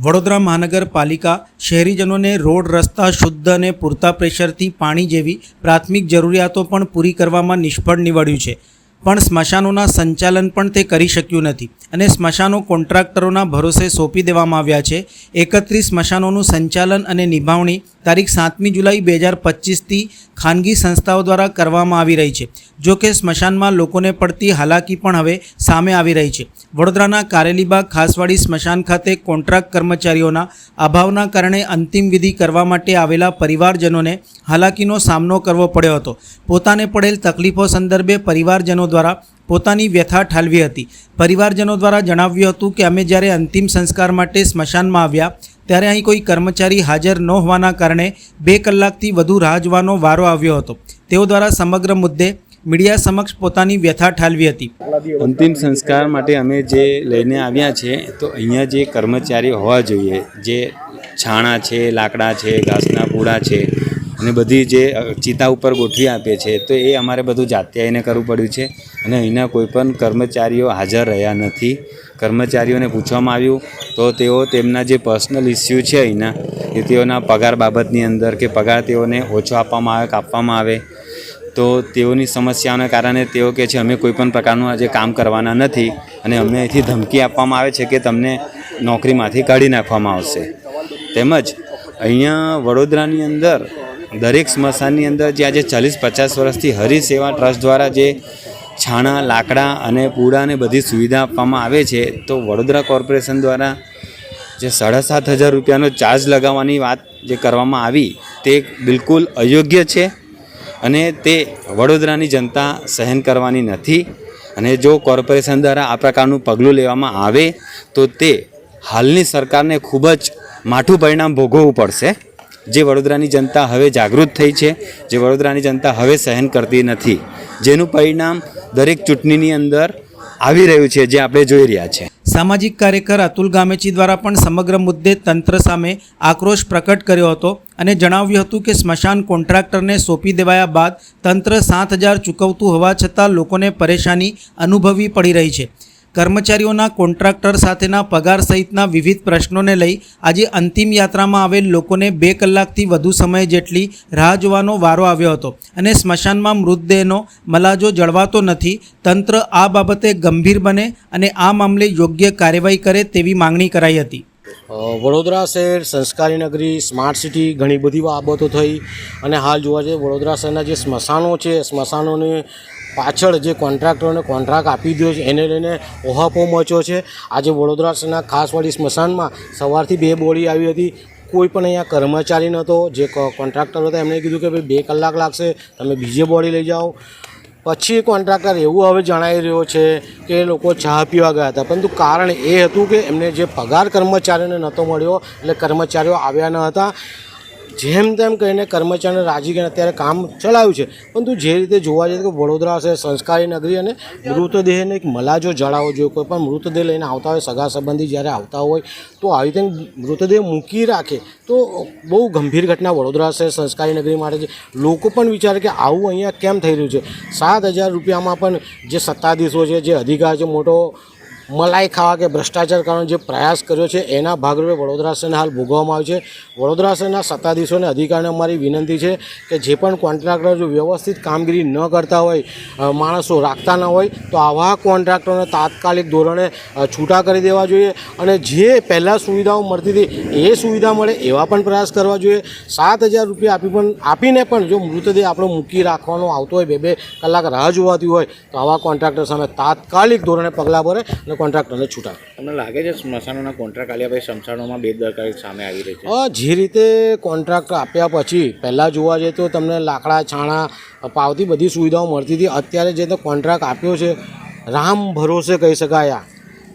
વડોદરા મહાનગરપાલિકા શહેરીજનોને રોડ રસ્તા શુદ્ધ અને પૂરતા પ્રેશરથી પાણી જેવી પ્રાથમિક જરૂરિયાતો પણ પૂરી કરવામાં નિષ્ફળ નીવડ્યું છે, પણ સ્મશાનોના સંચાલન પણ તે કરી શક્યું નથી અને સ્મશાનો કોન્ટ્રાક્ટરોના ભરોસે સોંપી દેવામાં આવ્યા છે। 31 સ્મશાનોનું સંચાલન અને નિભાવણી તારીખ 7મી જુલાઈ 2025થી ખાનગી સંસ્થાઓ દ્વારા કરવામાં આવી રહી છે। જો કે સ્મશાનમાં લોકોને પડતી હાલાકી પણ હવે સામે આવી રહી છે। વડોદરાના કારેલીબાગ ખાસવાડી સ્મશાન ખાતે કોન્ટ્રાક્ટ કર્મચારીઓના અભાવના કારણે અંતિમ વિધિ કરવા માટે આવેલા પરિવારજનોને હાલાકીનો સામનો કરવો પડ્યો હતો। પોતાને પડેલ તકલીફો સંદર્ભે પરિવારજનો દ્વારા પોતાની વ્યથા ઠાલવી હતી। પરિવારજનો દ્વારા જણાવ્યું હતું કે અમે જ્યારે અંતિમ સંસ્કાર માટે સ્મશાનમાં આવ્યા ત્યારે અહીં કોઈ કર્મચારી હાજર ન હોવાના કારણે 2 કલાકથી વધુ રાહ જોવાનો વારો આવ્યો હતો। તેઓ દ્વારા સમગ્ર મુદ્દે મીડિયા સમક્ષ પોતાની વ્યથા ઠાલવી હતી। અંતિમ સંસ્કાર માટે અમે જે લઈને આવ્યા છે તો અહીંયા જે કર્મચારીઓ હોવા જોઈએ, જે છાણા છે, લાકડા છે, ઘાસના પૂળા છે અને બધી જે ચિતા ઉપર ગોઠવી આપે છે તો એ અમારે બધું જાતે આવીને કરવું પડ્યું છે અને અહીંના કોઈ પણ કર્મચારીઓ હાજર રહ્યા નથી। કર્મચારીઓને પૂછવામાં આવ્યું તો તેઓ તેમના જે પર્સનલ ઇસ્યુ છે અહીંના એ તેઓના પગાર બાબતની અંદર કે પગાર તેઓને ઓછો આપવામાં આવે કાપવામાં આવે તો તેઓની સમસ્યાઓને કારણે તેઓ કહે છે અમે કોઈ પણ પ્રકારનું આજે કામ કરવાના નથી અને અમને અહીંથી ધમકી આપવામાં આવે છે કે તમને નોકરીમાંથી કાઢી નાખવામાં આવશે। તેમજ અહીંયા વડોદરાની અંદર દરેક સ્મશાનની અંદર જે આજે 40-50 વર્ષથી હરિ સેવા ટ્રસ્ટ દ્વારા જે છાણા, લાકડા અને પૂળાને બધી સુવિધા આપવામાં આવે છે તો વડોદરા કોર્પોરેશન દ્વારા જે 7,500 રૂપિયાનો ચાર્જ લગાવવાની વાત જે કરવામાં આવી તે બિલકુલ અયોગ્ય છે અને તે વડોદરાની જનતા સહન કરવાની નથી અને જો કોર્પોરેશન દ્વારા આ પ્રકારનું પગલું લેવામાં આવે તો તે હાલની સરકારને ખૂબ જ માઠું પરિણામ ભોગવવું પડશે। જે વડોદરાની જનતા હવે જાગૃત થઈ છે, જે વડોદરાની જનતા હવે સહન કરતી નથી, જેનું પરિણામ દરેક ચૂંટણીની અંદર આવી રહ્યું છે, જે આપણે જોઈ રહ્યા છે। સામાજિક કાર્યકર અતુલ ગામેચી દ્વારા પણ સમગ્ર મુદ્દે તંત્ર સામે આક્રોશ પ્રકટ કર્યો હતો અને જણાવ્યું હતું કે સ્મશાન કોન્ટ્રાક્ટરને સોંપી દેવાયા બાદ તંત્ર 7,000 ચૂકવતું હોવા છતાં લોકોને પરેશાની અનુભવવી પડી રહી છે। કર્મચારીઓના કોન્ટ્રાક્ટર સાથેના પગાર સહિતના વિવિધ પ્રશ્નોને લઈ આજે અંતિમ યાત્રામાં આવેલ લોકોને 2 કલાકથી વધુ સમય જેટલી રાહ જોવાનો વારો આવ્યો હતો અને સ્મશાનમાં મૃતદેહનો મલાજો જળવાતો નથી। તંત્ર આ બાબતે ગંભીર બને અને આ મામલે યોગ્ય કાર્યવાહી કરે તેવી માંગણી કરાઈ હતી। વડોદરા શહેર સંસ્કારી નગરી, સ્માર્ટ સિટી, ઘણી બધી બાબતો થઈ અને હાલ જોવા જઈએ વડોદરા શહેરના જે સ્મશાનો છે, સ્મશાનોની પાછળ જે કોન્ટ્રાક્ટરોને કોન્ટ્રાક્ટ આપી દો છે એને લઈને ઓહાપો મચ્યો છે। આજે વડોદરા શહેરના ખાસવાડી સ્મશાનમાં સવારથી 2 બોડી આવી હતી, કોઈ પણ અહીંયા કર્મચારી નહોતો। જે કોન્ટ્રાક્ટર હતા એમણે કીધું કે ભાઈ 2 કલાક લાગશે, તમે બીજે બોડી લઈ જાઓ। પછી કોન્ટ્રાક્ટર એવું હવે જણાવી રહ્યો છે કે એ લોકો ચા પીવા ગયા હતા, પરંતુ કારણ એ હતું કે એમને જે પગાર કર્મચારીઓને નહોતો મળ્યો એટલે કર્મચારીઓ આવ્યા ન હતા। જેમ તેમ કહીને કર્મચારીને રાજી કરીને અત્યારે કામ ચલાવ્યું છે, પરંતુ જે રીતે જોવા જઈએ કે વડોદરા છે સંસ્કારી નગરી અને મૃતદેહને એક મલાજો જણાવવો જોઈએ। કોઈ પણ મૃતદેહ લઈને આવતા હોય, સગા સંબંધી જ્યારે આવતા હોય તો આવી રીતે મૃતદેહ મૂકી રાખે તો બહુ ગંભીર ઘટના વડોદરા શહેર સંસ્કારી નગરી માટે છે। લોકો પણ વિચારે કે આવું અહીંયા કેમ થઈ રહ્યું છે। 7,000 રૂપિયામાં પણ જે સત્તાધીશો છે, જે અધિકાર છે, મોટો મલાઈ ખાવા કે ભ્રષ્ટાચાર કરવાનો જે પ્રયાસ કર્યો છે એના ભાગરૂપે વડોદરા શહેરને હાલ ભોગવવામાં આવે છે। વડોદરા શહેરના સત્તાધીશોને અધિકારીને અમારી વિનંતી છે કે જે પણ કોન્ટ્રાક્ટર જો વ્યવસ્થિત કામગીરી ન કરતા હોય, માણસો રાખતા ન હોય તો આવા કોન્ટ્રાક્ટરોને તાત્કાલિક ધોરણે છૂટા કરી દેવા જોઈએ અને જે પહેલાં સુવિધાઓ મળતી હતી એ સુવિધા મળે એવા પણ પ્રયાસ કરવા જોઈએ। 7,000 રૂપિયા આપીને પણ જો મૃતદેહ આપણો મૂકી રાખવાનો આવતો હોય, 2 કલાક રાહ જોવાતી હોય તો આવા કોન્ટ્રાક્ટર સામે તાત્કાલિક ધોરણે પગલાં ભરે અને કોન્ટ્રાક્ટરને છૂટા। તમને લાગે છે સ્મશાનોના કોન્ટ્રાક્ટ આલ્યા પછી સ્મશાનોમાં બેદરકારી સામે આવી રહી છે? જે રીતે કોન્ટ્રાક્ટ આપ્યા પછી પહેલાં જોવા જઈએ તો તમને લાકડા, છાણા, પાવતી બધી સુવિધાઓ મળતી હતી। અત્યારે જે કોન્ટ્રાક્ટ આપ્યો છે રામ ભરોસે કહી શકાય,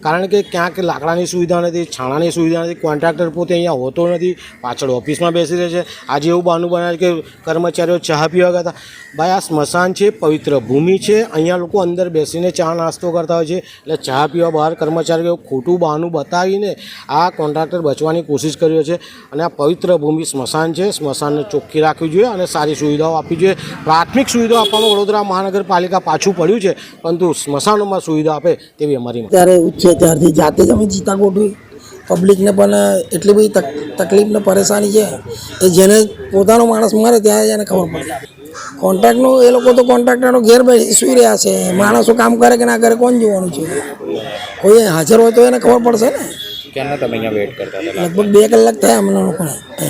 કારણ કે ક્યાંક લાકડાની સુવિધા નથી, છાણાની સુવિધા નથી, કોન્ટ્રાક્ટર પોતે અહીંયા હોતો નથી, પાછળ ઓફિસમાં બેસી રહે છે। આજે એવું બહાનું બનાવે કે કર્મચારીઓ ચા પીવા ગયા હતા। ભાઈ આ સ્મશાન છે, પવિત્ર ભૂમિ છે, અહીંયા લોકો અંદર બેસીને ચા નાસ્તો કરતા હોય છે, એટલે ચા પીવા બહાર કર્મચારીઓ ખોટું બહાનું બતાવીને આ કોન્ટ્રાક્ટર બચવાની કોશિશ કર્યો છે અને આ પવિત્ર ભૂમિ સ્મશાન છે, સ્મશાનને ચોખ્ખી રાખવી જોઈએ અને સારી સુવિધાઓ આપવી જોઈએ। પ્રાથમિક સુવિધાઓ આપવામાં વડોદરા મહાનગરપાલિકા પાછું પડ્યું છે, પરંતુ સ્મશાનોમાં સુવિધા આપે તેવી અમારી ત્યારથી જાતે જ અમે ચિતા ગોઠવી પબ્લિકને પણ એટલી બધી તકલીફ ને પરેશાની છે એ જેને પોતાનો માણસ મરે ત્યાં એને ખબર પડે. કોન્ટ્રાક્ટનું એ લોકો તો કોન્ટ્રાક્ટરનો ઘેર બેસી સુઈ રહ્યા છે. માણસો કામ કરે કે ના કરે કોણ જોવાનું છે? કોઈ હાજર હોય તો એને ખબર પડશે ને. ક્યારના તમે અહીંયા વેટ કરતા હતા? લગભગ 2 કલાક થયા અમને લોકોને.